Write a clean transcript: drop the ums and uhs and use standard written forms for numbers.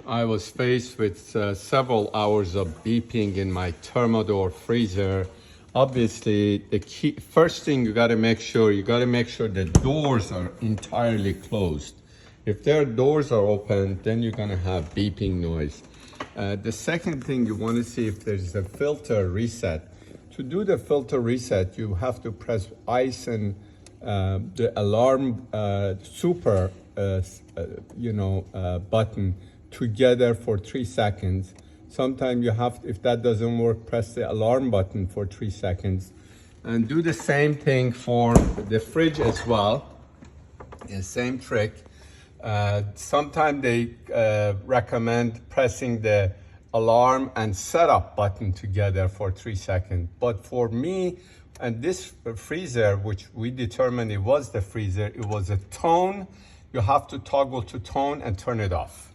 I was faced with several hours of beeping in my Thermador freezer. Obviously, the first thing you gotta make sure the doors are entirely closed. If their doors are open, then you're gonna have beeping noise. The second thing you wanna see if there's a filter reset. To do the filter reset, you have to press ice and the alarm super button together for 3 seconds. Sometimes you have, if that doesn't work, press the alarm button for 3 seconds. And do the same thing for the fridge as well. The same trick. Sometimes they recommend pressing the alarm and setup button together for 3 seconds. But for me, and this freezer, which we determined it was the freezer, it was a tone. You have to toggle to tone and turn it off.